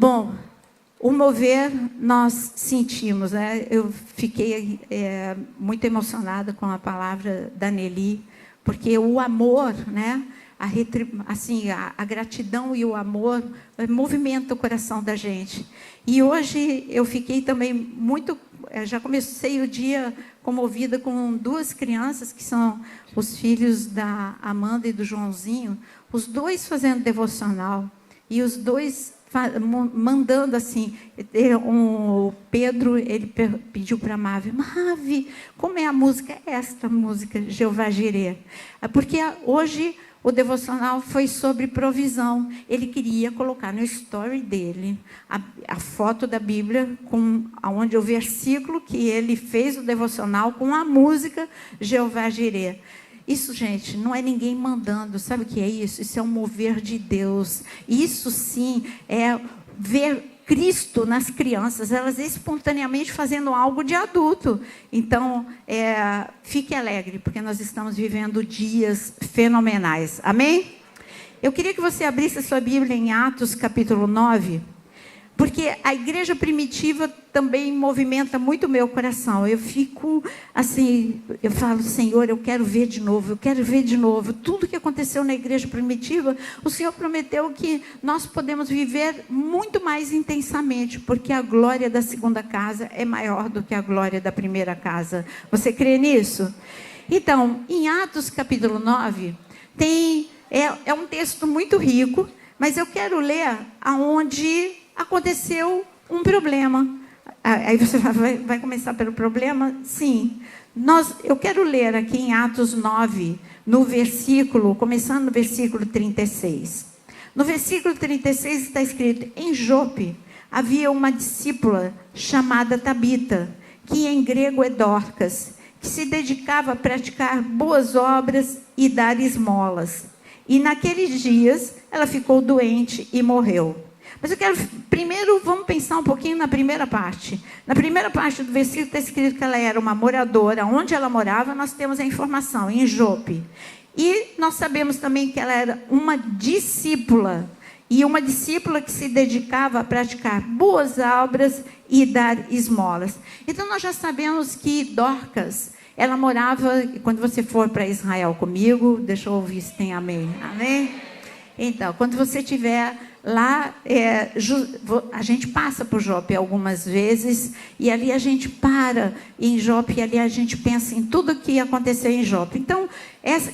Bom, o mover nós sentimos, né? Eu fiquei muito emocionada com a palavra da Nelly, porque o amor, né? A gratidão e o amor movimenta o coração da gente. E hoje eu fiquei também muito... já comecei o dia comovida com duas crianças, que são os filhos da Amanda e do Joãozinho, os dois fazendo devocional, e os dois mandando assim, o Pedro, ele pediu para a Mavi, como é a música? Esta música, Jeová Jireh. Porque hoje o devocional foi sobre provisão. Ele queria colocar no story dele a foto da Bíblia, onde o versículo que ele fez o devocional com a música Jeová Jireh. Isso, gente, não é ninguém mandando. Sabe o que é isso? Isso é um mover de Deus. Isso, sim, é ver Cristo nas crianças, elas espontaneamente fazendo algo de adulto. Então, fique alegre, porque nós estamos vivendo dias fenomenais. Amém? Eu queria que você abrisse a sua Bíblia em Atos, capítulo 9, porque a igreja primitiva também movimenta muito o meu coração. Eu fico assim, eu falo, Senhor, eu quero ver de novo, eu quero ver de novo. Tudo que aconteceu na igreja primitiva, o Senhor prometeu que nós podemos viver muito mais intensamente, porque a glória da segunda casa é maior do que a glória da primeira casa. Você crê nisso? Então, em Atos capítulo 9, é um texto muito rico, mas eu quero ler aonde aconteceu um problema. Aí você vai começar pelo problema? Sim. Eu quero ler aqui em Atos 9, começando no versículo 36. No versículo 36 está escrito: em Jope havia uma discípula chamada Tabita, que em grego é Dorcas, que se dedicava a praticar boas obras e dar esmolas. E naqueles dias ela ficou doente e morreu. Mas eu quero, primeiro, vamos pensar um pouquinho na primeira parte. Na primeira parte do versículo está escrito que ela era uma moradora. Onde ela morava, nós temos a informação, em Jope. E nós sabemos também que ela era uma discípula. E uma discípula que se dedicava a praticar boas obras e dar esmolas. Então, nós já sabemos que Dorcas, ela morava... Quando você for para Israel comigo, deixa eu ouvir se tem amém. Amém? Então, quando você estiver... lá, a gente passa por Jope algumas vezes, e ali a gente para em Jope, e ali a gente pensa em tudo que aconteceu em Jope. Então,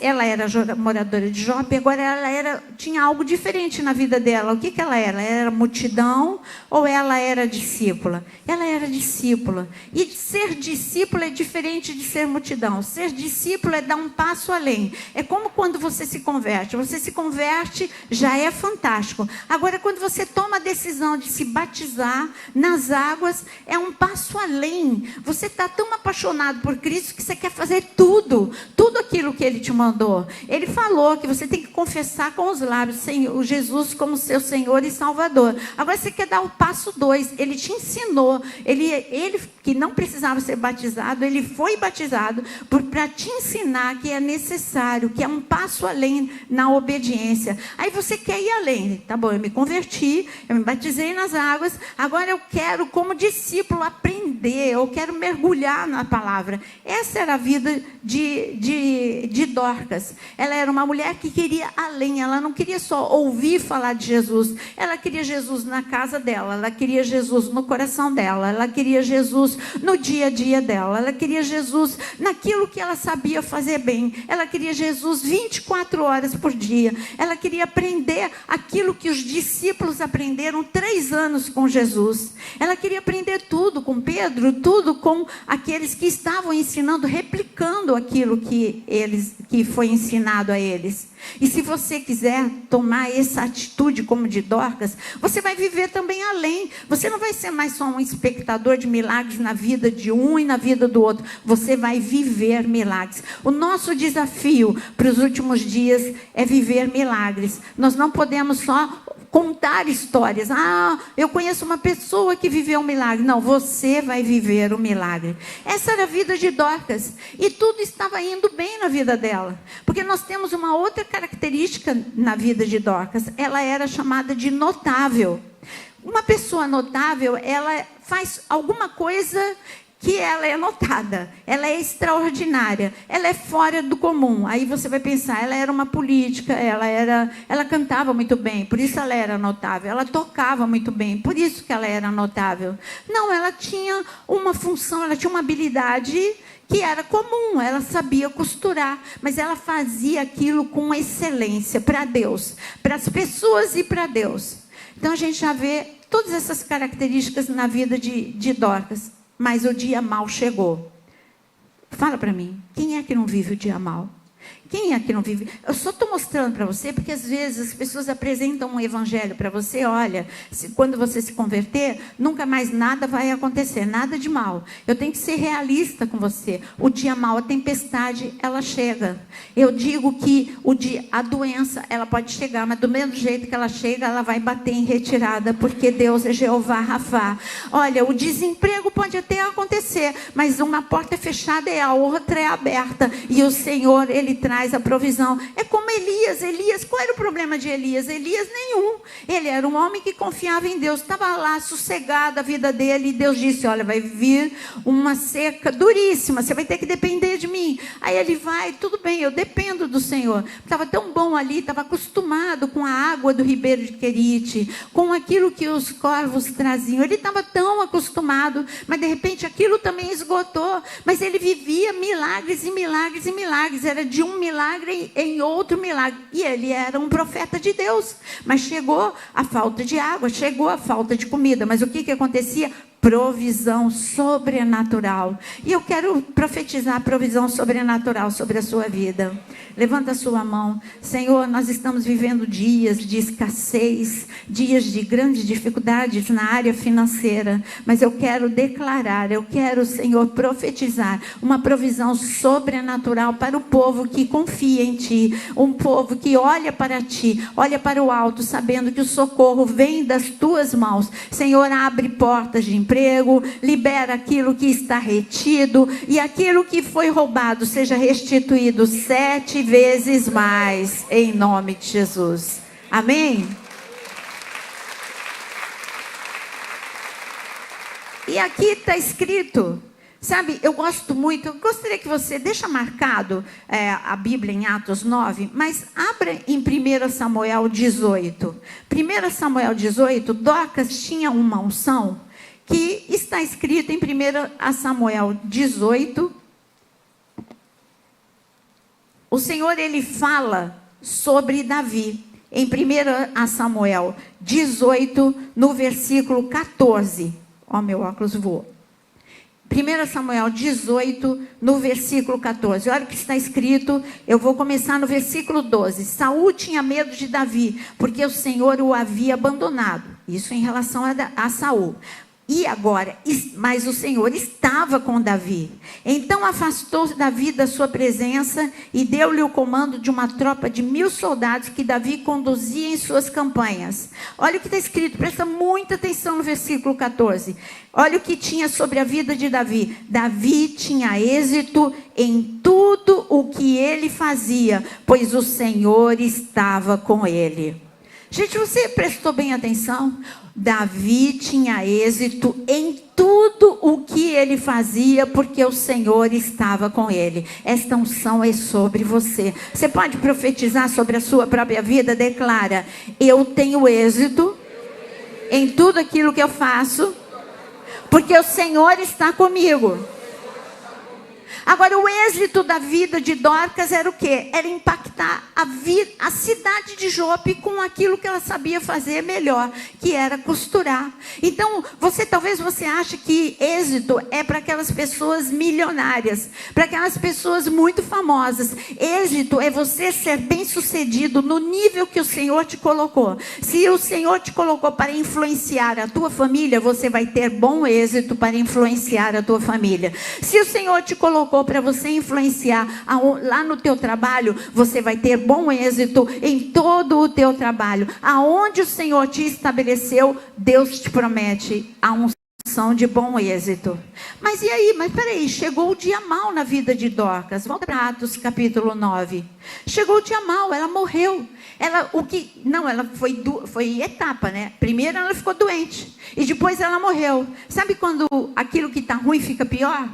ela era moradora de Jope, agora ela tinha algo diferente na vida dela. O que ela era? Ela era multidão ou ela era discípula? Ela era discípula. E ser discípula é diferente de ser multidão. Ser discípula é dar um passo além. É como quando você se converte. Você se converte, já é fantástico. Agora, quando você toma a decisão de se batizar nas águas, é um passo além. Você está tão apaixonado por Cristo que você quer fazer tudo aquilo que Ele te mandou. Ele falou que você tem que confessar com os lábios o Jesus como seu Senhor e Salvador. Agora você quer dar o passo 2. Ele te ensinou. Ele que não precisava ser batizado, ele foi batizado para te ensinar que é necessário, que é um passo além na obediência. Aí você quer ir além. Tá bom, eu me converti, eu me batizei nas águas, agora eu quero, como discípulo, aprender, eu quero mergulhar na palavra. Essa era a vida de Dorcas. Ela era uma mulher que queria além, ela não queria só ouvir falar de Jesus, ela queria Jesus na casa dela, ela queria Jesus no coração dela, ela queria Jesus no dia a dia dela, ela queria Jesus naquilo que ela sabia fazer bem, ela queria Jesus 24 horas por dia, ela queria aprender aquilo que os discípulos aprenderam 3 anos com Jesus. Ela queria aprender tudo com Pedro, tudo com aqueles que estavam ensinando, replicando aquilo que foi ensinado a eles. E se você quiser tomar essa atitude como de Dorcas, você vai viver também além. Você não vai ser mais só um espectador de milagres na vida de um e na vida do outro. Você vai viver milagres. O nosso desafio para os últimos dias é viver milagres. Nós não podemos só contar histórias. Eu conheço uma pessoa que viveu um milagre. Não, você vai viver o milagre. Essa era a vida de Dorcas. E tudo estava indo bem na vida dela. Porque nós temos uma outra característica na vida de Dorcas. Ela era chamada de notável. Uma pessoa notável, ela faz alguma coisa que ela é notada, ela é extraordinária, ela é fora do comum. Aí você vai pensar, ela era uma política, ela cantava muito bem, por isso ela era notável. Ela tocava muito bem, por isso que ela era notável. Não, ela tinha uma função, ela tinha uma habilidade que era comum, ela sabia costurar, mas ela fazia aquilo com excelência para Deus, para as pessoas e para Deus. Então a gente já vê todas essas características na vida de Dorcas. Mas o dia mau chegou. Fala para mim, quem é que não vive o dia mau? Quem é que não vive? Eu só estou mostrando para você, porque às vezes as pessoas apresentam um evangelho para você, olha, quando você se converter, nunca mais nada vai acontecer, nada de mal. Eu tenho que ser realista com você. O dia mau, a tempestade, ela chega. Eu digo que a doença, ela pode chegar, mas do mesmo jeito que ela chega, ela vai bater em retirada, porque Deus é Jeová Rafá. Olha, o desemprego pode até acontecer, mas uma porta é fechada e a outra é aberta. E o Senhor, Ele traz a provisão. É como Elias, qual era o problema de Elias? Elias nenhum, ele era um homem que confiava em Deus, estava lá sossegado a vida dele, e Deus disse, olha, vai vir uma seca duríssima, você vai ter que depender de mim. Aí ele vai, tudo bem, eu dependo do Senhor. Estava tão bom ali, estava acostumado com a água do ribeiro de Querite, com aquilo que os corvos traziam, ele estava tão acostumado, mas de repente aquilo também esgotou, mas ele vivia milagres e milagres e milagres, era de um milagre em outro milagre. E ele era um profeta de Deus. Mas chegou a falta de água, chegou a falta de comida. Mas o que acontecia? Provisão sobrenatural. E eu quero profetizar provisão sobrenatural sobre a sua vida. Levanta a sua mão. Senhor, nós estamos vivendo dias de escassez, dias de grandes dificuldades na área financeira. Mas eu quero declarar, eu quero, Senhor, profetizar uma provisão sobrenatural para o povo que confia em Ti. Um povo que olha para Ti, olha para o alto, sabendo que o socorro vem das Tuas mãos. Senhor, abre portas de emprego, libera aquilo que está retido, e aquilo que foi roubado seja restituído 7 vezes mais, em nome de Jesus. Amém? E aqui está escrito, sabe, eu gosto muito, eu gostaria que você, deixa marcado a Bíblia em Atos 9, mas abra em 1 Samuel 18. 1 Samuel 18, Dorcas tinha uma unção que está escrito em 1 Samuel 18. O Senhor, Ele fala sobre Davi. Em 1 Samuel 18, no versículo 14. Ó, meu óculos voou. 1 Samuel 18, no versículo 14. Olha o que está escrito. Eu vou começar no versículo 12. Saul tinha medo de Davi, porque o Senhor o havia abandonado. Isso em relação a Saul. E agora, mas o Senhor estava com Davi. Então afastou Davi da sua presença e deu-lhe o comando de uma tropa de 1000 soldados que Davi conduzia em suas campanhas. Olha o que está escrito, presta muita atenção no versículo 14. Olha o que tinha sobre a vida de Davi. Davi tinha êxito em tudo o que ele fazia, pois o Senhor estava com ele. Gente, você prestou bem atenção? Davi tinha êxito em tudo o que ele fazia, porque o Senhor estava com ele. Esta unção é sobre você. Você pode profetizar sobre a sua própria vida? Declara, eu tenho êxito em tudo aquilo que eu faço, porque o Senhor está comigo. Agora, o êxito da vida de Dorcas era o quê? Era impactar a cidade de Jope com aquilo que ela sabia fazer melhor, que era costurar. Então, talvez você ache que êxito é para aquelas pessoas milionárias, para aquelas pessoas muito famosas. Êxito é você ser bem-sucedido no nível que o Senhor te colocou. Se o Senhor te colocou para influenciar a tua família, você vai ter bom êxito para influenciar a tua família. Se o Senhor te colocou para você influenciar lá no teu trabalho, você vai ter bom êxito em todo o teu trabalho. Aonde o Senhor te estabeleceu, Deus te promete a unção de bom êxito. Mas e aí? Mas peraí, chegou o dia mau na vida de Dorcas. Volta para Atos capítulo 9. Chegou o dia mau, ela morreu. Ela foi etapa, né? Primeiro ela ficou doente e depois ela morreu. Sabe quando aquilo que está ruim fica pior?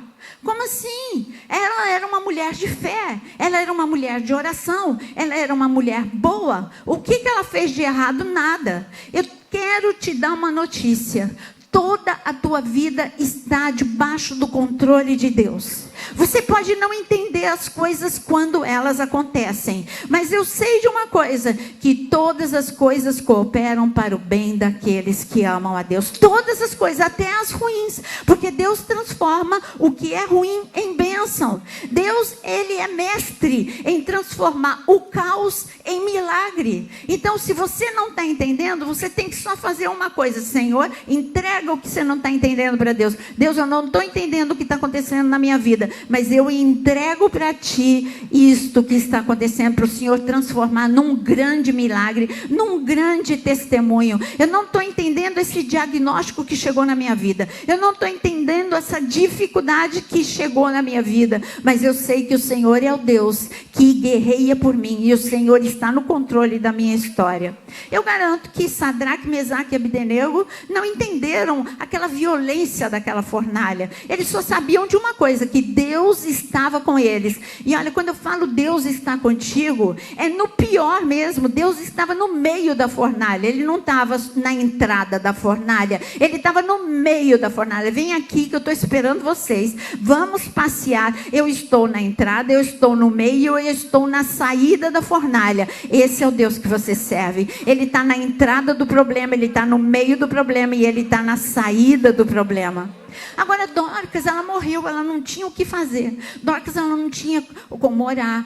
Como assim? Ela era uma mulher de fé, ela era uma mulher de oração, ela era uma mulher boa. O que ela fez de errado? Nada. Eu quero te dar uma notícia. Toda a tua vida está debaixo do controle de Deus. Você pode não entender as coisas quando elas acontecem, mas eu sei de uma coisa, que todas as coisas cooperam para o bem daqueles que amam a Deus. Todas as coisas, até as ruins, porque Deus transforma o que é ruim em bênção. Deus, Ele é mestre em transformar o caos em milagre. Então, se você não está entendendo, você tem que só fazer uma coisa: Senhor, entrega o que você não está entendendo para Deus. Deus, eu não estou entendendo o que está acontecendo na minha vida, mas eu entrego para ti isto que está acontecendo, para o Senhor transformar num grande milagre, num grande testemunho. Eu não estou entendendo esse diagnóstico que chegou na minha vida, eu não estou entendendo essa dificuldade que chegou na minha vida, mas eu sei que o Senhor é o Deus que guerreia por mim, e o Senhor está no controle da minha história. Eu garanto que Sadraque, Mesaque e Abdenego não entenderam aquela violência daquela fornalha. Eles só sabiam de uma coisa, que Deus estava com eles. E olha, quando eu falo Deus está contigo, é no pior mesmo. Deus estava no meio da fornalha. Ele não estava na entrada da fornalha, ele estava no meio da fornalha. Vem aqui que eu estou esperando vocês, vamos passear. Eu estou na entrada, eu estou no meio, eu estou na saída da fornalha. Esse é o Deus que você serve. Ele está na entrada do problema, ele está no meio do problema, e ele está na saída do problema. Agora, Dorcas, ela morreu, ela não tinha o que fazer. Dorcas, ela não tinha como orar.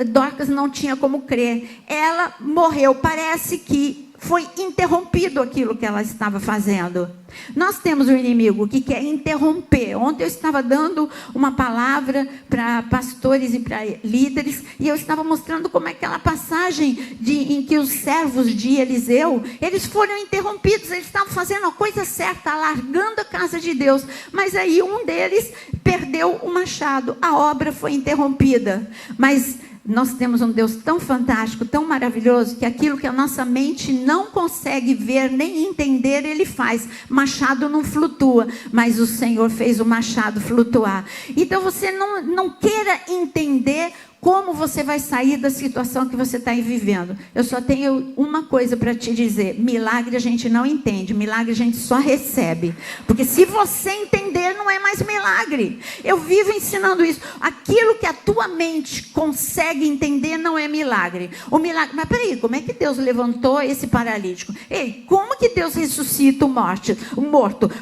Dorcas não tinha como crer. Ela morreu. Parece que foi interrompido aquilo que ela estava fazendo. Nós temos um inimigo que quer interromper. Ontem eu estava dando uma palavra para pastores e para líderes, e eu estava mostrando como é aquela passagem em que os servos de Eliseu, eles foram interrompidos. Eles estavam fazendo a coisa certa, alargando a casa de Deus, mas aí um deles perdeu o machado, a obra foi interrompida. Mas nós temos um Deus tão fantástico, tão maravilhoso, que aquilo que a nossa mente não consegue ver nem entender, Ele faz. Machado não flutua, mas o Senhor fez o machado flutuar. Então você não queira entender como você vai sair da situação que você está vivendo. Eu só tenho uma coisa para te dizer: milagre a gente não entende, milagre a gente só recebe. Porque se você entender, não é mais milagre. Eu vivo ensinando isso. Aquilo que a tua mente consegue entender não é milagre. O milagre, mas peraí, como é que Deus levantou esse paralítico? Ei, como que Deus ressuscita o morto?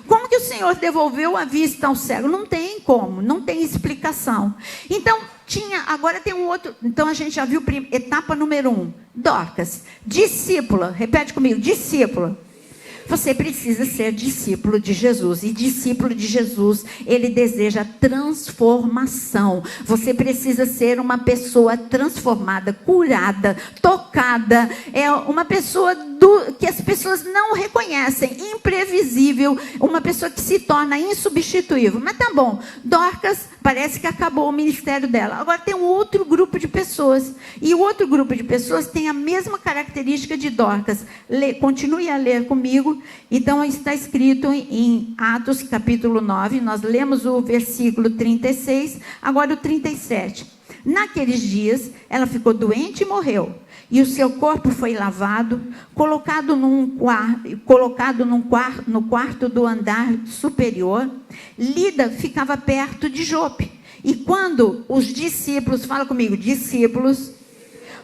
Como que o Senhor devolveu a vista ao cego? Não tem como, não tem explicação. Então, agora tem um outro. Então a gente já viu etapa número 1, Dorcas, discípula. Repete comigo: discípula. Você precisa ser discípulo de Jesus. E discípulo de Jesus, ele deseja transformação. Você precisa ser uma pessoa transformada, curada, tocada. É uma pessoa que as pessoas não reconhecem, imprevisível, uma pessoa que se torna insubstituível. Mas tá bom, Dorcas parece que acabou o ministério dela. Agora tem um outro grupo de pessoas. E o outro grupo de pessoas tem a mesma característica de Dorcas. Continue a ler comigo. Então está escrito em Atos capítulo 9, nós lemos o versículo 36, agora o 37. Naqueles dias, ela ficou doente e morreu. E o seu corpo foi lavado, colocado no quarto do andar superior. Lida ficava perto de Jope. E quando os discípulos, fala comigo, discípulos,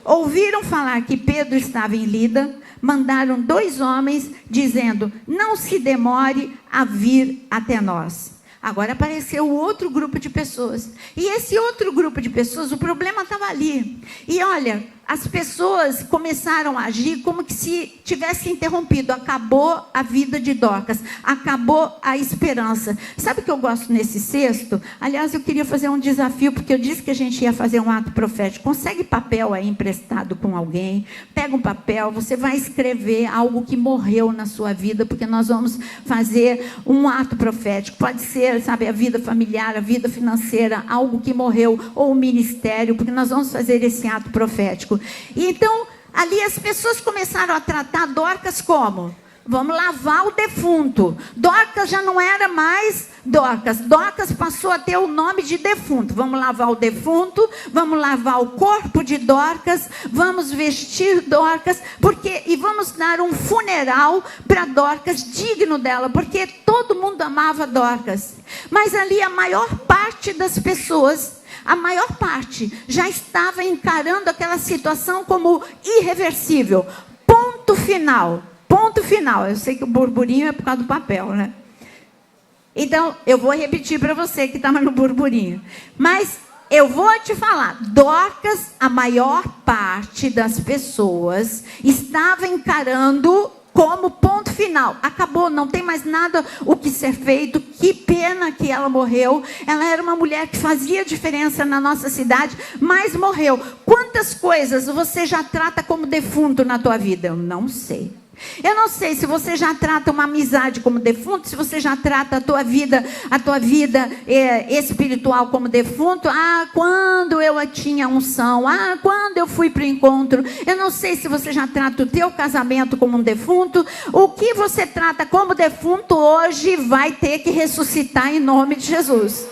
ouviram falar que Pedro estava em Lida, mandaram 2 homens, dizendo: não se demore a vir até nós. Agora apareceu outro grupo de pessoas. E esse outro grupo de pessoas, o problema estava ali. E olha, as pessoas começaram a agir como que se tivesse interrompido. Acabou a vida de Dorcas. Acabou a esperança. Sabe o que eu gosto nesse texto? Aliás, eu queria fazer um desafio, porque eu disse que a gente ia fazer um ato profético. Consegue papel aí emprestado com alguém. Pega um papel, você vai escrever algo que morreu na sua vida, porque nós vamos fazer um ato profético. Pode ser, sabe, a vida familiar, a vida financeira, algo que morreu, ou o ministério, porque nós vamos fazer esse ato profético. E então, ali as pessoas começaram a tratar Dorcas como? Vamos lavar o defunto. Dorcas já não era mais Dorcas. Dorcas passou a ter o nome de defunto. Vamos lavar o defunto, vamos lavar o corpo de Dorcas, vamos vestir Dorcas, e vamos dar um funeral para Dorcas digno dela, porque todo mundo amava Dorcas. Mas ali a maior parte das pessoas, a maior parte, já estava encarando aquela situação como irreversível. Ponto final. Ponto final. Eu sei que o burburinho é por causa do papel, né? Então, eu vou repetir para você que estava no burburinho. Mas eu vou te falar. Dorcas, a maior parte das pessoas estava encarando como ponto final. Acabou, não tem mais nada o que ser feito. Que pena que ela morreu. Ela era uma mulher que fazia diferença na nossa cidade, mas morreu. Quantas coisas você já trata como defunto na tua vida? Eu não sei. Eu não sei se você já trata uma amizade como defunto, se você já trata a tua vida espiritual como defunto. Quando eu tinha unção, quando eu fui para o encontro. Eu não sei se você já trata o teu casamento como um defunto. O que você trata como defunto hoje vai ter que ressuscitar em nome de Jesus.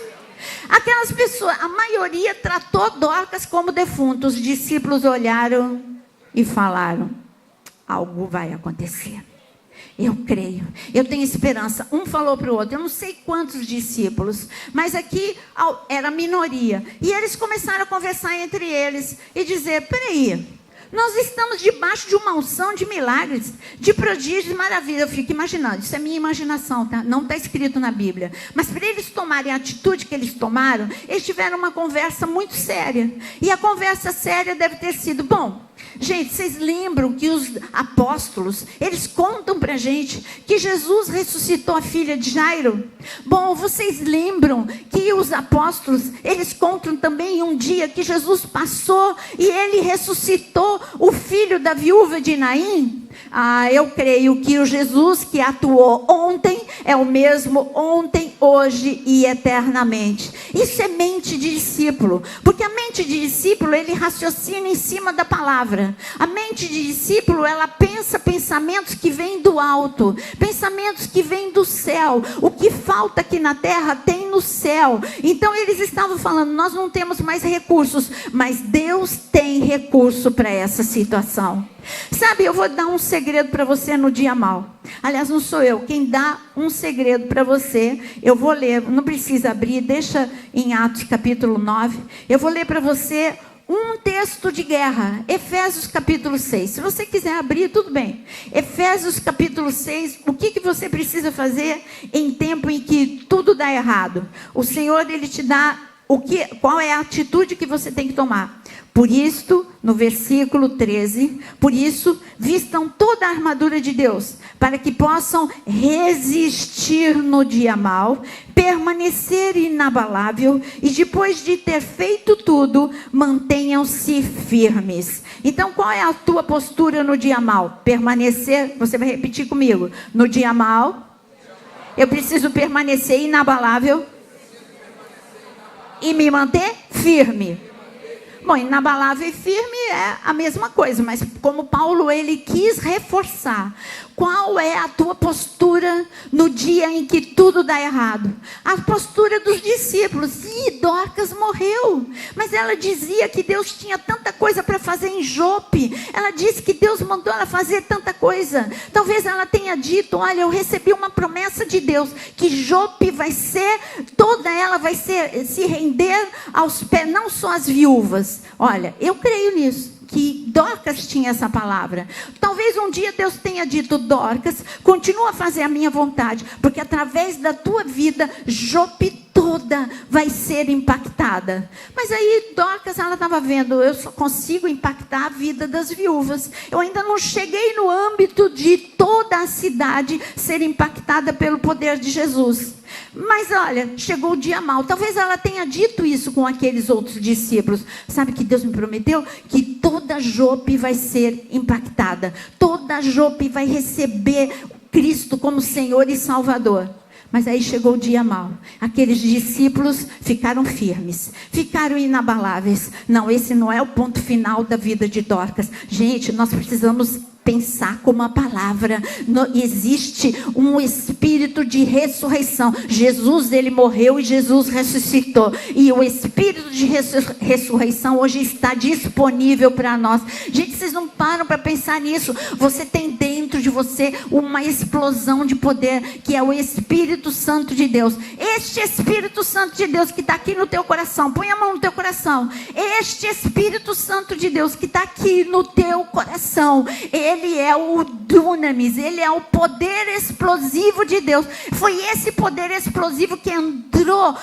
Aquelas pessoas, a maioria tratou Dorcas como defunto. Os discípulos olharam e falaram: algo vai acontecer. Eu creio, eu tenho esperança. Um falou para o outro, eu não sei quantos discípulos, mas aqui era a minoria. E eles começaram a conversar entre eles e dizer: peraí, nós estamos debaixo de uma unção de milagres, de prodígios e maravilhas. Eu fico imaginando, isso é minha imaginação, tá? Não está escrito na Bíblia. Mas para eles tomarem a atitude que eles tomaram, eles tiveram uma conversa muito séria. E a conversa séria deve ter sido: bom, gente, vocês lembram que os apóstolos, eles contam para a gente que Jesus ressuscitou a filha de Jairo? Bom, vocês lembram que os apóstolos, eles contam também um dia que Jesus passou e ele ressuscitou o filho da viúva de Naim? Eu creio que o Jesus que atuou ontem é o mesmo ontem, hoje e eternamente. Isso é mente de discípulo, porque a mente de discípulo, ele raciocina em cima da palavra. A mente de discípulo, ela pensa pensamentos que vêm do alto, pensamentos que vêm do céu. O que falta aqui na terra tem no céu. Então eles estavam falando: nós não temos mais recursos, mas Deus tem recurso para essa situação. Sabe, eu vou dar um segredo para você no dia mau. Aliás, não sou eu quem dá um segredo para você. Eu vou ler, não precisa abrir, deixa em Atos capítulo 9. Eu vou ler para você um texto de guerra, Efésios capítulo 6. Se você quiser abrir, tudo bem. Efésios capítulo 6, o que você precisa fazer em tempo em que tudo dá errado? O Senhor, ele te dá qual é a atitude que você tem que tomar. Por isto, no versículo 13, por isso, vistam toda a armadura de Deus, para que possam resistir no dia mau, permanecer inabalável, e depois de ter feito tudo, mantenham-se firmes. Então, qual é a tua postura no dia mau? Permanecer, você vai repetir comigo, no dia mau, eu preciso permanecer inabalável e me manter firme. Bom, inabalável e firme é a mesma coisa, mas como Paulo, ele quis reforçar, qual é a tua postura no dia em que tudo dá errado? A postura dos discípulos. Dorcas morreu, mas ela dizia que Deus tinha tanta coisa para fazer em Jope. Ela disse que Deus mandou ela fazer tanta coisa. Talvez ela tenha dito: olha, eu recebi uma promessa de Deus, que Jope vai ser, toda ela vai se render aos pés, não só as viúvas. Olha, eu creio nisso, que Dorcas tinha essa palavra. Talvez um dia Deus tenha dito: Dorcas, continua a fazer a minha vontade, porque através da tua vida, Jope toda vai ser impactada. Mas aí Dorcas, ela estava vendo: eu só consigo impactar a vida das viúvas. Eu ainda não cheguei no âmbito de toda a cidade ser impactada pelo poder de Jesus. Mas olha, chegou o dia mau. Talvez ela tenha dito isso com aqueles outros discípulos. Sabe que Deus me prometeu? Que toda Jope vai ser impactada. Toda Jope vai receber Cristo como Senhor e Salvador. Mas aí chegou o dia mau. Aqueles discípulos ficaram firmes, ficaram inabaláveis. Não, esse não é o ponto final da vida de Dorcas. Gente, nós precisamos pensar como a palavra. Existe um espírito de ressurreição. Jesus, ele morreu e Jesus ressuscitou. E o espírito de ressurreição hoje está disponível para nós. Gente, vocês não param para pensar nisso. Você tem dentro de você uma explosão de poder, que é o Espírito Santo de Deus. Este Espírito Santo de Deus que está aqui no teu coração, põe a mão no teu coração. Este Espírito Santo de Deus que está aqui no teu coração, ele é o dunamis, ele é o poder explosivo de Deus. Foi esse poder explosivo que entrou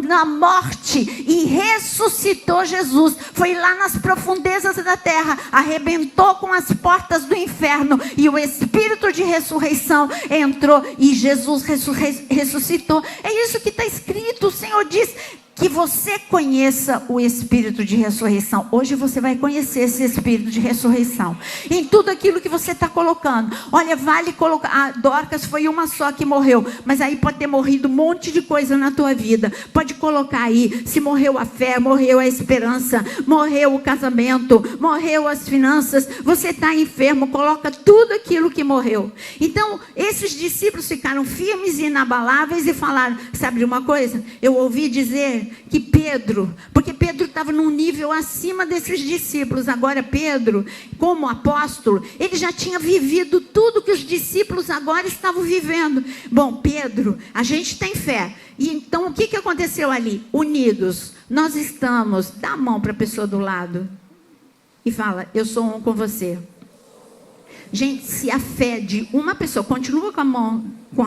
na morte e ressuscitou Jesus. Foi lá nas profundezas da terra, arrebentou com as portas do inferno, e o Espírito de ressurreição entrou e Jesus ressuscitou. É isso que está escrito. O Senhor diz que você conheça o Espírito de ressurreição. Hoje você vai conhecer esse Espírito de ressurreição em tudo aquilo que você está colocando. Olha, vale colocar. A Dorcas foi uma só que morreu, mas aí pode ter morrido um monte de coisa na tua vida. Pode colocar aí: se morreu a fé, morreu a esperança, morreu o casamento, morreu as finanças, você está enfermo, coloca tudo aquilo que morreu. Então esses discípulos ficaram firmes e inabaláveis e falaram: sabe de uma coisa? Eu ouvi dizer que Pedro, porque Pedro estava num nível acima desses discípulos. Agora Pedro, como apóstolo, ele já tinha vivido tudo que os discípulos agora estavam vivendo. Bom, Pedro, a gente tem fé. E então o que aconteceu ali? Unidos, nós estamos. Dá a mão para a pessoa do lado e fala: eu sou um com você. Gente, se a fé de uma pessoa, continua com a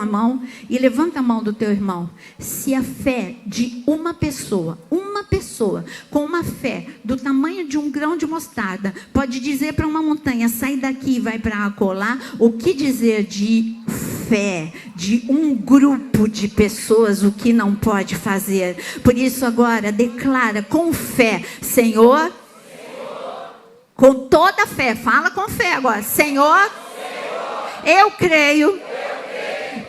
mão e levanta a mão do teu irmão. Se a fé de uma pessoa com uma fé do tamanho de um grão de mostarda pode dizer para uma montanha: sai daqui e vai para acolá, o que dizer de fé de um grupo de pessoas o que não pode fazer? Por isso agora declara com fé: Senhor, com toda a fé, fala com fé agora: Senhor, eu creio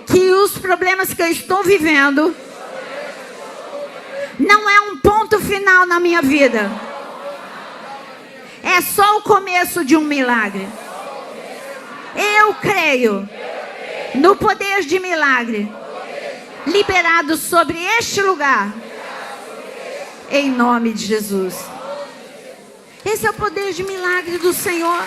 que os problemas que eu estou vivendo não é um ponto final na minha vida, é só o começo de um milagre. Eu creio no poder de milagre liberado sobre este lugar, em nome de Jesus. Esse é o poder de milagre do Senhor.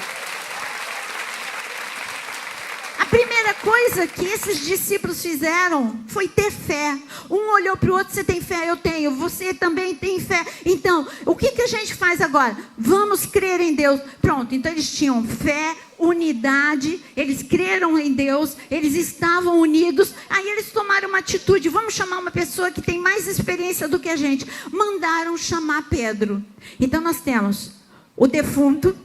A primeira coisa que esses discípulos fizeram foi ter fé. Um olhou para o outro: você tem fé? Eu tenho. Você também tem fé. Então, o que a gente faz agora? Vamos crer em Deus. Pronto, então eles tinham fé, unidade, eles creram em Deus, eles estavam unidos. Aí eles tomaram uma atitude: vamos chamar uma pessoa que tem mais experiência do que a gente. Mandaram chamar Pedro. Então nós temos o defunto,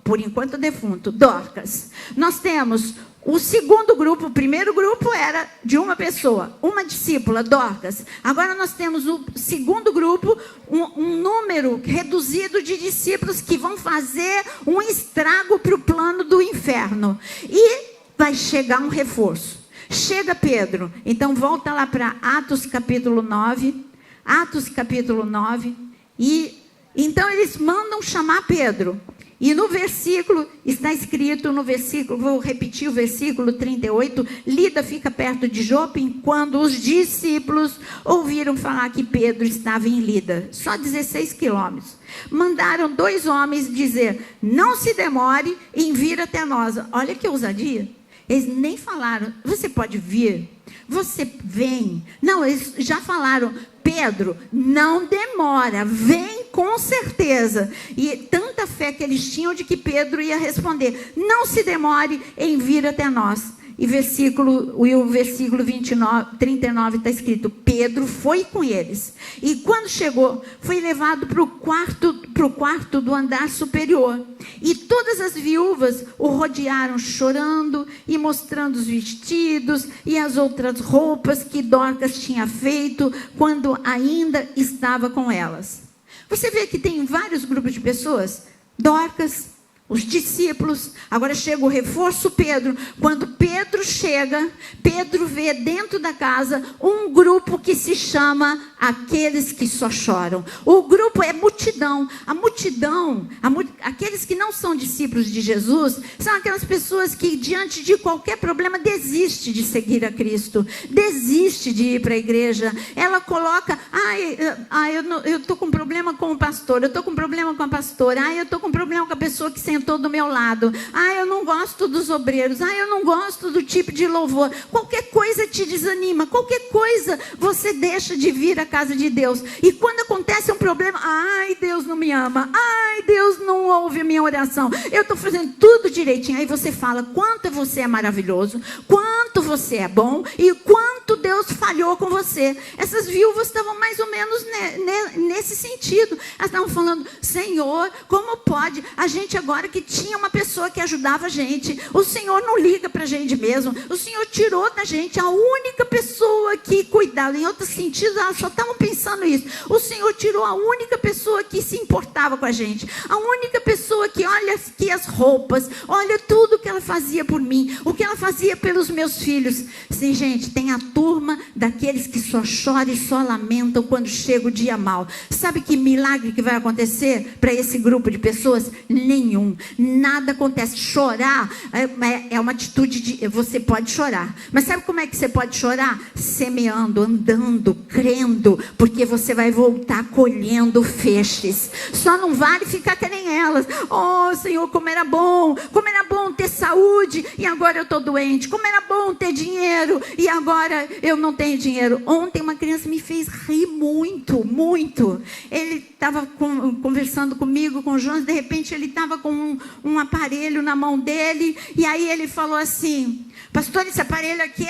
por enquanto defunto, Dorcas. Nós temos o segundo grupo. O primeiro grupo era de uma pessoa, uma discípula, Dorcas. Agora nós temos o segundo grupo, um número reduzido de discípulos que vão fazer um estrago para o plano do inferno. E vai chegar um reforço. Chega Pedro. Então volta lá para Atos capítulo 9. Atos capítulo 9. E então eles mandam chamar Pedro. E no versículo, está escrito no versículo, vou repetir o versículo 38, Lida fica perto de Jope, quando os discípulos ouviram falar que Pedro estava em Lida, só 16 quilômetros. Mandaram 2 homens dizer: não se demore em vir até nós. Olha que ousadia. Eles nem falaram: você pode vir, você vem. Não, eles já falaram: Pedro, não demora, vem com certeza. E tanta fé que eles tinham de que Pedro ia responder: não se demore em vir até nós. E o versículo 39 está escrito: Pedro foi com eles. E quando chegou, foi levado para o quarto do andar superior. E todas as viúvas o rodearam, chorando e mostrando os vestidos e as outras roupas que Dorcas tinha feito quando ainda estava com elas. Você vê que tem vários grupos de pessoas. Dorcas, os discípulos, agora chega o reforço Pedro. Quando Pedro chega, Pedro vê dentro da casa um grupo que se chama aqueles que só choram. O grupo é multidão. A multidão, aqueles que não são discípulos de Jesus, são aquelas pessoas que diante de qualquer problema desiste de seguir a Cristo, desiste de ir para a igreja. Ela coloca: eu estou com problema com o pastor, eu estou com problema com a pastora, eu estou com problema com a pessoa que sentou do meu lado, eu não gosto dos obreiros, eu não gosto do tipo de louvor. Qualquer coisa te desanima, qualquer coisa você deixa de vir à casa de Deus. E quando acontece um problema: Deus não me ama, Deus não ouve a minha oração, eu estou fazendo tudo direitinho. Aí você fala quanto você é maravilhoso, quanto você é bom e quanto Deus falhou com você. Essas viúvas estavam mais ou menos nesse sentido. Elas estavam falando: Senhor, como pode? A gente agora que tinha uma pessoa que ajudava a gente, o Senhor não liga para a gente mesmo. O Senhor tirou da gente a única pessoa que cuidava. Em outros sentidos, elas só estavam pensando isso. O Senhor tirou a única pessoa que se importava com a gente, a única pessoa que olha aqui as roupas, olha tudo que ela fazia por mim, o que ela fazia pelos meus filhos. Sim, gente, tem a turma daqueles que só choram e só lamentam quando chega o dia mau. Sabe que milagre que vai acontecer para esse grupo de pessoas? Nenhum. Nada acontece. Chorar é uma atitude você pode chorar, mas sabe como é que você pode chorar? Semeando, andando, crendo, porque você vai voltar colhendo feixes. Só não vale ficar que nem elas: Senhor, como era bom ter saúde e agora eu estou doente, como era bom ter dinheiro e agora eu não tenho dinheiro. Ontem uma criança me fez rir muito, muito. Ele estava conversando comigo, com o Jonas, de repente ele estava com um aparelho na mão dele, e aí ele falou assim: pastor, esse aparelho aqui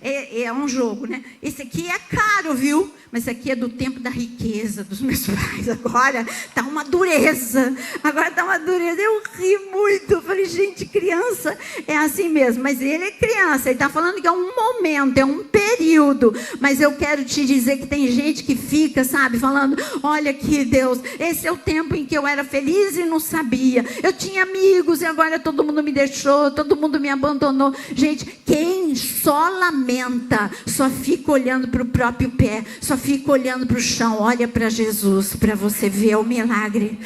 é um jogo, né? Esse aqui é caro, viu? Mas esse aqui é do tempo da riqueza dos meus pais. Agora está uma dureza. Eu ri muito. Eu falei: gente, criança é assim mesmo. Mas ele é criança. Ele está falando que é um momento, é um período. Mas eu quero te dizer que tem gente que fica, sabe, falando: olha aqui, Deus, esse é o tempo em que eu era feliz e não sabia. Eu tinha amigos e agora todo mundo me deixou, todo mundo me abandonou. Gente, quem só lamenta, só fica olhando para o próprio pé, só fica olhando para o chão. Olha para Jesus, para você ver o milagre.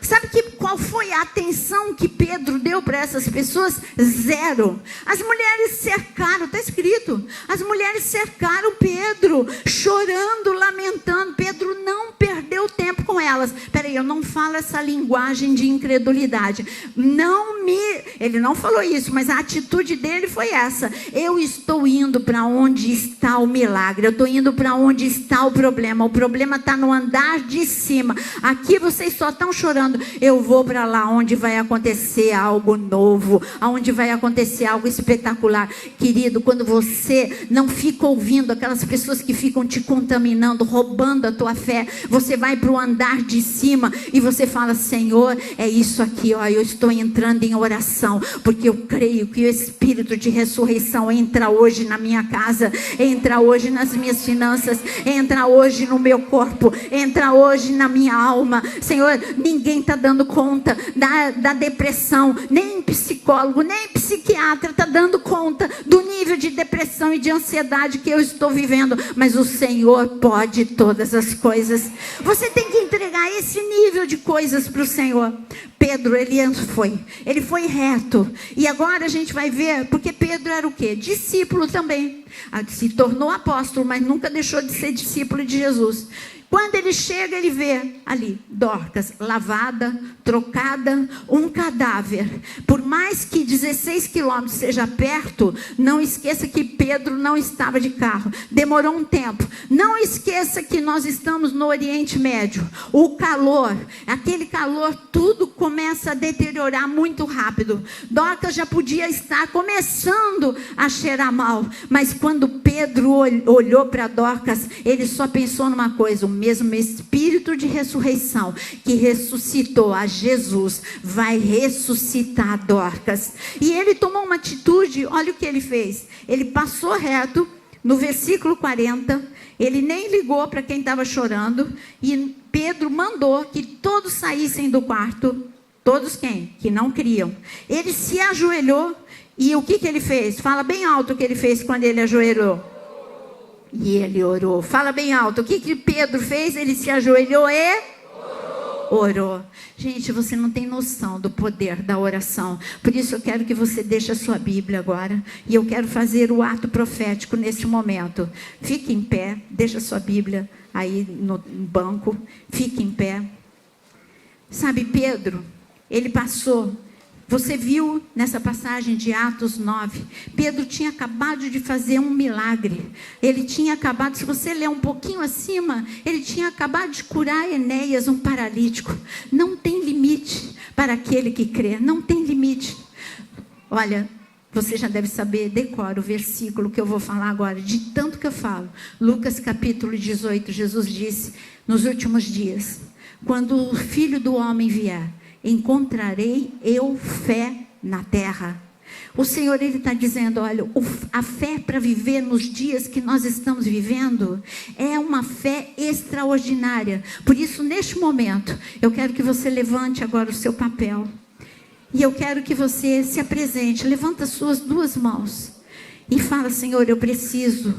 Sabe qual foi a atenção que Pedro deu para essas pessoas? Zero. As mulheres cercaram, está escrito, as mulheres cercaram Pedro, chorando, lamentando. Pedro não perdeu tempo com elas. Peraí, eu não falo essa linguagem de incredulidade. Ele não falou isso, mas a atitude dele foi essa: eu estou indo para onde está o milagre, eu estou indo para onde está o problema está no andar de cima. Aqui vocês só estão chorando, eu vou para lá onde vai acontecer algo novo, onde vai acontecer algo espetacular. Querido, quando você não fica ouvindo aquelas pessoas que ficam te contaminando, roubando a tua fé, você vai para o andar de cima e você fala: Senhor, é isso aqui, eu estou entrando em oração, porque eu creio que o Espírito de ressurreição entra hoje na minha casa, entra hoje nas minhas finanças, entra hoje no meu corpo, entra hoje na minha alma. Senhor, ninguém está dando conta da depressão, nem psicólogo, nem psiquiatra está dando conta do nível de depressão e de ansiedade que eu estou vivendo, mas o Senhor pode todas as coisas. Você tem que entregar esse nível de coisas para o Senhor. Pedro, ele foi reto. E agora a gente vai ver, porque Pedro era o quê? Discípulo também. Se tornou apóstolo, mas nunca deixou de ser discípulo de Jesus. Quando ele chega, ele vê ali Dorcas lavada, trocada, um cadáver. Por mais que 16 quilômetros seja perto, não esqueça que Pedro não estava de carro. Demorou um tempo. Não esqueça que nós estamos no Oriente Médio. O calor, aquele calor, tudo começa a deteriorar muito rápido. Dorcas já podia estar começando a cheirar mal. Mas quando Pedro olhou para Dorcas, ele só pensou numa coisa: o mesmo Espírito de ressurreição que ressuscitou a Jesus vai ressuscitar Dorcas. E ele tomou uma atitude. Olha o que ele fez. Ele passou reto. No versículo 40, ele nem ligou para quem estava chorando. E Pedro mandou que todos saíssem do quarto. Todos quem? Que não criam. Ele se ajoelhou. E o que ele fez? Fala bem alto o que ele fez quando ele ajoelhou. E ele orou. Fala bem alto. O que Pedro fez? Ele se ajoelhou e orou. Gente, você não tem noção do poder da oração. Por isso eu quero que você deixe a sua Bíblia agora. E eu quero fazer o ato profético neste momento. Fique em pé. Deixa a sua Bíblia aí no banco. Fique em pé. Sabe, Pedro, ele passou. Você viu nessa passagem de Atos 9, Pedro tinha acabado de fazer um milagre. Ele tinha acabado, se você ler um pouquinho acima, ele tinha acabado de curar Enéas, um paralítico. Não tem limite para aquele que crê, não tem limite. Olha, você já deve saber, decora o versículo que eu vou falar agora, de tanto que eu falo. Lucas capítulo 18, Jesus disse, nos últimos dias, quando o Filho do Homem vier, encontrarei eu fé na terra. O Senhor, Ele está dizendo, olha, a fé para viver nos dias que nós estamos vivendo, é uma fé extraordinária. Por isso, neste momento, eu quero que você levante agora o seu papel. E eu quero que você se apresente, levanta as suas duas mãos. E fala, Senhor, eu preciso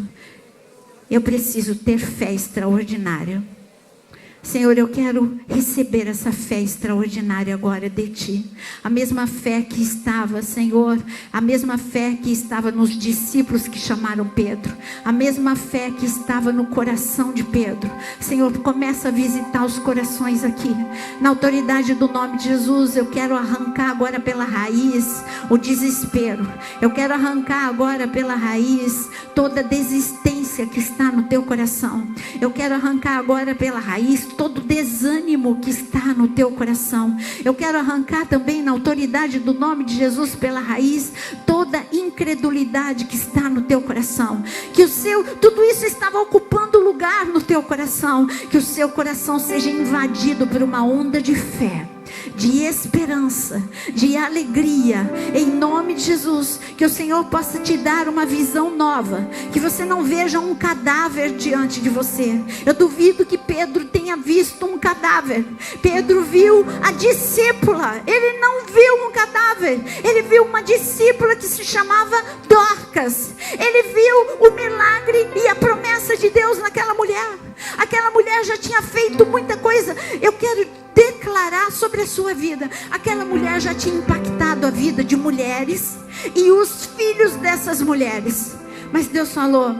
ter fé extraordinária. Senhor, eu quero receber essa fé extraordinária agora de Ti. A mesma fé que estava, Senhor, a mesma fé que estava nos discípulos que chamaram Pedro. A mesma fé que estava no coração de Pedro. Senhor, começa a visitar os corações aqui. Na autoridade do nome de Jesus, eu quero arrancar agora pela raiz o desespero. Eu quero arrancar agora pela raiz toda desistência que está no teu coração. Eu quero arrancar agora pela raiz todo desânimo que está no teu coração. Eu quero arrancar também na autoridade do nome de Jesus pela raiz toda incredulidade que está no teu coração. Que tudo isso estava ocupando lugar no teu coração. Que o seu coração seja invadido por uma onda de fé, de esperança, de alegria, em nome de Jesus. Que o Senhor possa te dar uma visão nova, que você não veja um cadáver diante de você. Eu duvido que Pedro tenha visto um cadáver. Pedro viu a discípula, ele não viu um cadáver, ele viu uma discípula que se chamava Dorcas. Ele viu o milagre e a promessa de Deus naquela mulher. Aquela mulher já tinha feito muita coisa. Eu quero declarar sobre a sua vida, aquela mulher já tinha impactado a vida de mulheres e os filhos dessas mulheres. Mas Deus falou,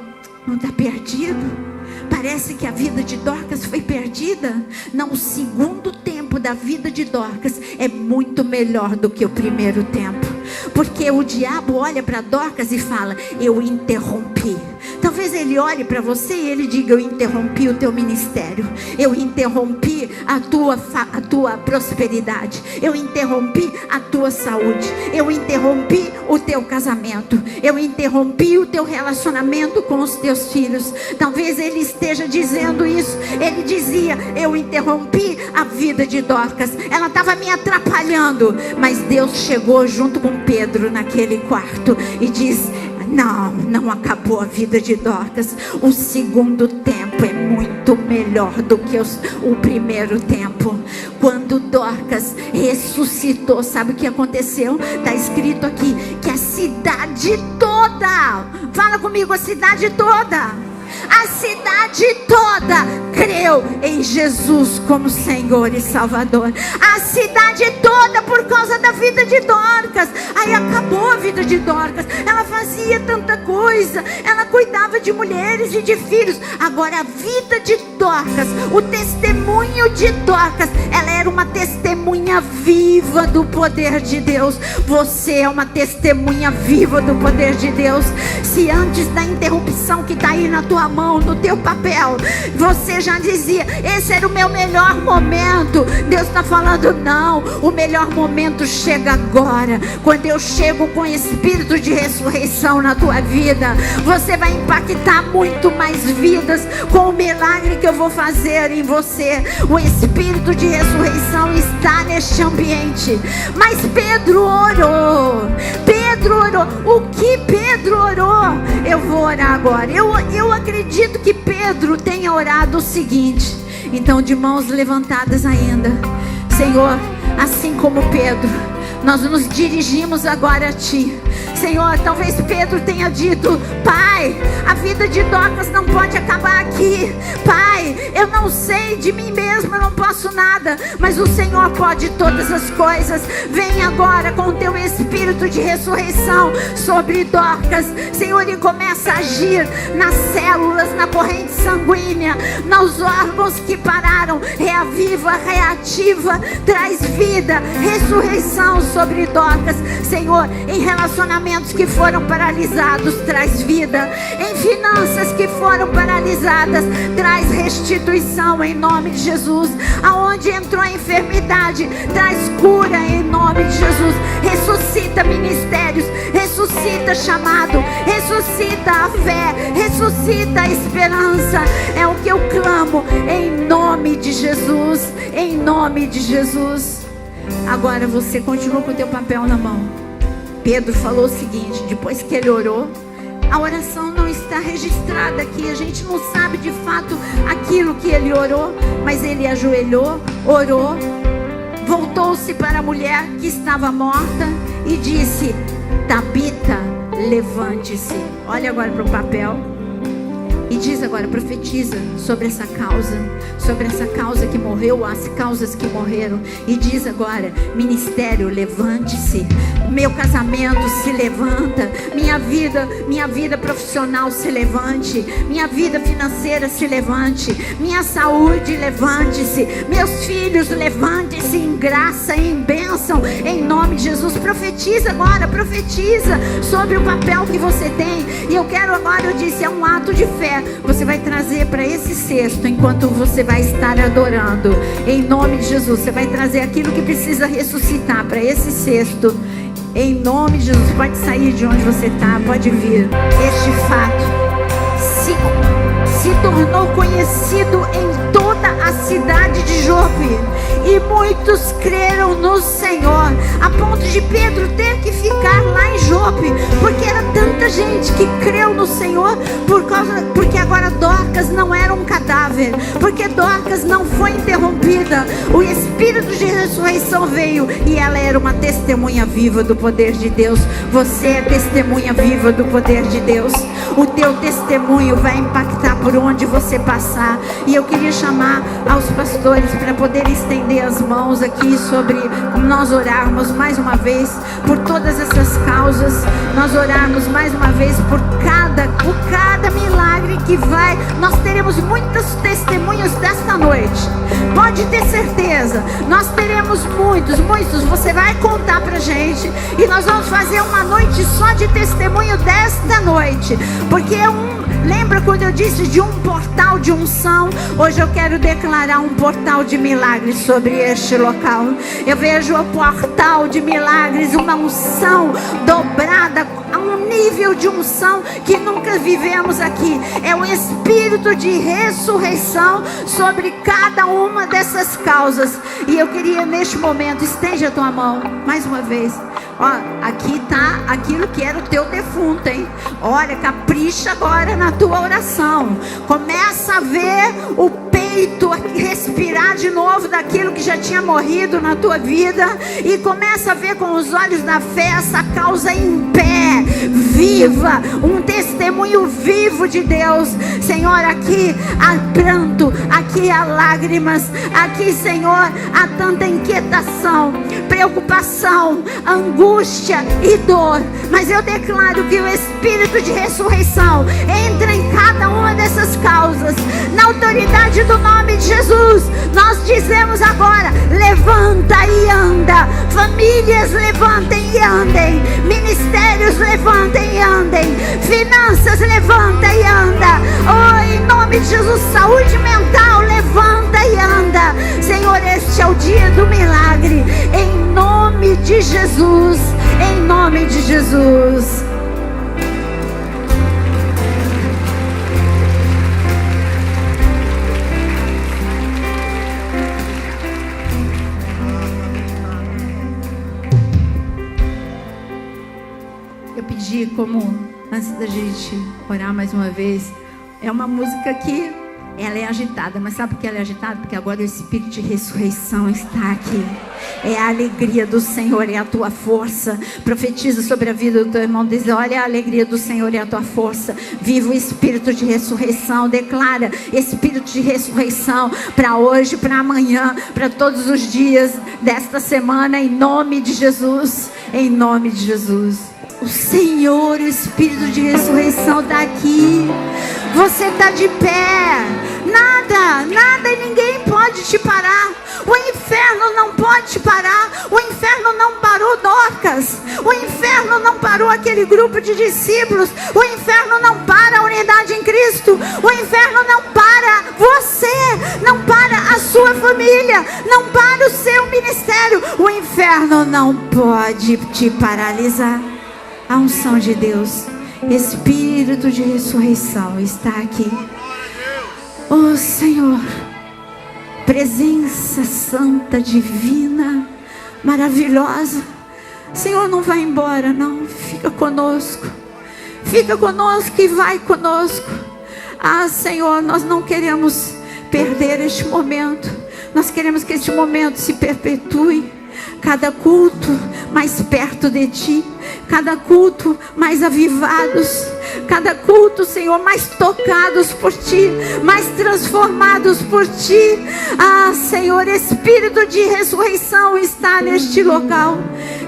não está perdido? Parece que a vida de Dorcas foi perdida. Não, o segundo tempo da vida de Dorcas é muito melhor do que o primeiro tempo. Porque o diabo olha para Dorcas e fala, eu interrompi. Talvez ele olhe para você e ele diga, eu interrompi o teu ministério. Eu interrompi a tua prosperidade. Eu interrompi a tua saúde. Eu interrompi o teu casamento. Eu interrompi o teu relacionamento com os teus filhos. Talvez ele esteja dizendo isso. Ele dizia, eu interrompi a vida de Dorcas. Ela estava me atrapalhando. Mas Deus chegou junto com Pedro naquele quarto e diz, não acabou a vida de Dorcas. O segundo tempo é muito melhor do que o primeiro tempo. Quando Dorcas ressuscitou, sabe o que aconteceu? Está escrito aqui que a cidade toda, fala comigo, a cidade toda A cidade toda creu em Jesus como Senhor e Salvador. A cidade toda, por causa da vida de Dorcas. Aí acabou a vida de Dorcas. Ela fazia tanta coisa, ela cuidava de mulheres e de filhos. Agora a vida de Dorcas, o testemunho de Dorcas, ela era uma testemunha viva do poder de Deus. Você é uma testemunha viva do poder de Deus. Se antes da interrupção que está aí na tua mão, no teu papel, você já dizia, esse era o meu melhor momento, Deus está falando, não, o melhor momento chega agora. Quando eu chego com o espírito de ressurreição na tua vida, você vai impactar muito mais vidas com o milagre que eu vou fazer em você. O espírito de ressurreição está neste ambiente. Mas Pedro orou. Pedro orou. O que Pedro orou? Eu vou orar agora. Eu acredito que Pedro tenha orado o seguinte. Então, de mãos levantadas ainda, Senhor, assim como Pedro, nós nos dirigimos agora a Ti. Senhor, talvez Pedro tenha dito, Pai, a vida de Dorcas não pode acabar aqui. Pai, eu não sei de mim mesmo, eu não posso nada, mas o Senhor pode todas as coisas. Vem agora com o Teu espírito de ressurreição sobre Dorcas, Senhor, e começa a agir nas células, na corrente sanguínea, nos órgãos que pararam. Reaviva, reativa, traz vida, ressurreição sobre Dorcas. Senhor, em relacionamentos que foram paralisados, traz vida. Em finanças que foram paralisadas, traz restituição em nome de Jesus. Aonde entrou a enfermidade, traz cura em nome de Jesus. Ressuscita ministérios, ressuscita chamado, ressuscita a fé, ressuscita a esperança. É o que eu clamo em nome de Jesus, em nome de Jesus. Agora você continua com o teu papel na mão. Pedro falou o seguinte, depois que ele orou, a oração não está registrada aqui, a gente não sabe de fato aquilo que ele orou, mas ele ajoelhou, orou, voltou-se para a mulher que estava morta e disse, Tabita, levante-se. Olha agora para o papel. E diz agora, profetiza sobre essa causa que morreu, as causas que morreram. E diz agora, ministério, levante-se. Meu casamento se levanta. Minha vida profissional se levante. Minha vida financeira se levante. Minha saúde, levante-se. Meus filhos, levante-se em graça, em bênção, em nome de Jesus. Profetiza agora, profetiza sobre o papel que você tem. E eu quero agora, eu disse, é um ato de fé. Você vai trazer para esse cesto enquanto você vai estar adorando. Em nome de Jesus, você vai trazer aquilo que precisa ressuscitar para esse cesto. Em nome de Jesus, pode sair de onde você está, pode vir. Este fato se tornou conhecido em toda a cidade de Jope. E muitos creram no Senhor, a ponto de Pedro ter que ficar lá em Jope, porque era tanta gente que creu no Senhor, porque agora Dorcas não era um cadáver, porque Dorcas não foi interrompida. O espírito de ressurreição veio e ela era uma testemunha viva do poder de Deus. Você é testemunha viva do poder de Deus. O teu testemunho vai impactar por onde você passar. E eu queria chamar aos pastores para poder estender as mãos aqui sobre nós orarmos mais uma vez por todas essas causas. Nós orarmos mais uma vez por cada milagre que vai. Nós teremos muitos testemunhos desta noite. Pode ter certeza. Nós teremos muitos. Você vai contar pra gente e nós vamos fazer uma noite só de testemunho desta noite. Porque lembra quando eu disse de um portal de unção? Hoje eu quero declarar um portal de milagres sobre este local. Eu vejo o portal de milagres, uma unção dobrada, a um nível de unção que nunca vivemos aqui. É um espírito de ressurreição sobre cada uma dessas causas. E eu queria neste momento, estende a tua mão mais uma vez. Ó, aqui está aquilo que era o teu defunto, hein? Olha, capricha agora na tua oração. Começa a ver o peito respirar de novo daquilo que já tinha morrido na tua vida. E começa a ver com os olhos da fé essa causa em pé. viva, um testemunho vivo de Deus. Senhor, aqui há pranto, aqui há lágrimas, aqui, Senhor, há tanta inquietação, preocupação, angústia e dor, mas eu declaro que o Espírito de ressurreição entra em cada uma dessas causas, na autoridade do nome de Jesus. Nós dizemos agora: levanta e anda. Famílias, levantem e andem. Ministérios, levantem e andem. Finanças, levanta e anda. Oh, em nome de Jesus. Saúde mental, levanta e anda. Senhor, este é o dia do milagre, em nome de Jesus, em nome de Jesus. Eu pedi, como antes da gente orar mais uma vez, é uma música que ela é agitada, mas sabe por que ela é agitada? Porque agora o Espírito de ressurreição está aqui. É a alegria do Senhor, é a tua força. Profetiza sobre a vida do teu irmão, diz: olha, a alegria do Senhor é a tua força. Viva o Espírito de ressurreição. Declara Espírito de ressurreição para hoje, para amanhã, para todos os dias desta semana, em nome de Jesus, em nome de Jesus. O Senhor, o Espírito de ressurreição está aqui. Você está de pé. Nada e ninguém pode te parar. O inferno não pode te parar. O inferno não parou Dorcas. O inferno não parou aquele grupo de discípulos. O inferno não para a unidade em Cristo. O inferno não para você. Não para a sua família. Não para o seu ministério. O inferno não pode te paralisar. A unção de Deus, Espírito de ressurreição está aqui. Oh Senhor, presença santa, divina, maravilhosa. Senhor, não vai embora não, fica conosco e vai conosco. Ah Senhor, nós não queremos perder este momento. Nós queremos que este momento se perpetue. Cada culto mais perto de Ti, cada culto mais avivados, cada culto, Senhor, mais tocados por Ti, mais transformados por Ti. Ah, Senhor, Espírito de ressurreição está neste local.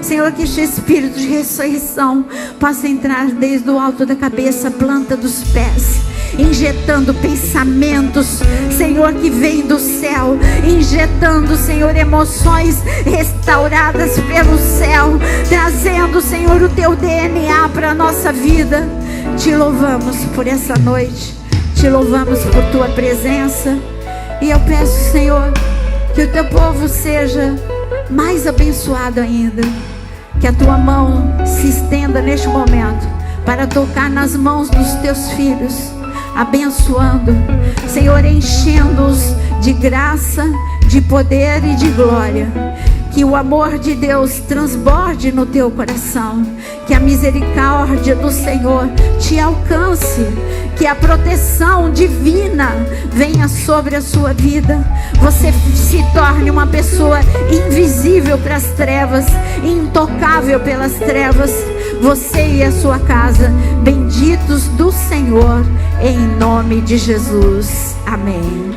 Senhor, que este Espírito de ressurreição possa entrar desde o alto da cabeça, planta dos pés, injetando pensamentos, Senhor, que vem do céu, injetando, Senhor, emoções restauradas pelo céu, trazendo, Senhor, o Teu DNA para a nossa vida. Te louvamos por essa noite, te louvamos por Tua presença, e eu peço, Senhor, que o Teu povo seja mais abençoado ainda, que a Tua mão se estenda neste momento para tocar nas mãos dos Teus filhos, abençoando, Senhor, enchendo-os de graça, de poder e de glória. Que o amor de Deus transborde no teu coração, que a misericórdia do Senhor te alcance, que a proteção divina venha sobre a sua vida. Você se torne uma pessoa invisível para as trevas, intocável pelas trevas. Você e a sua casa, benditos do Senhor, em nome de Jesus. Amém.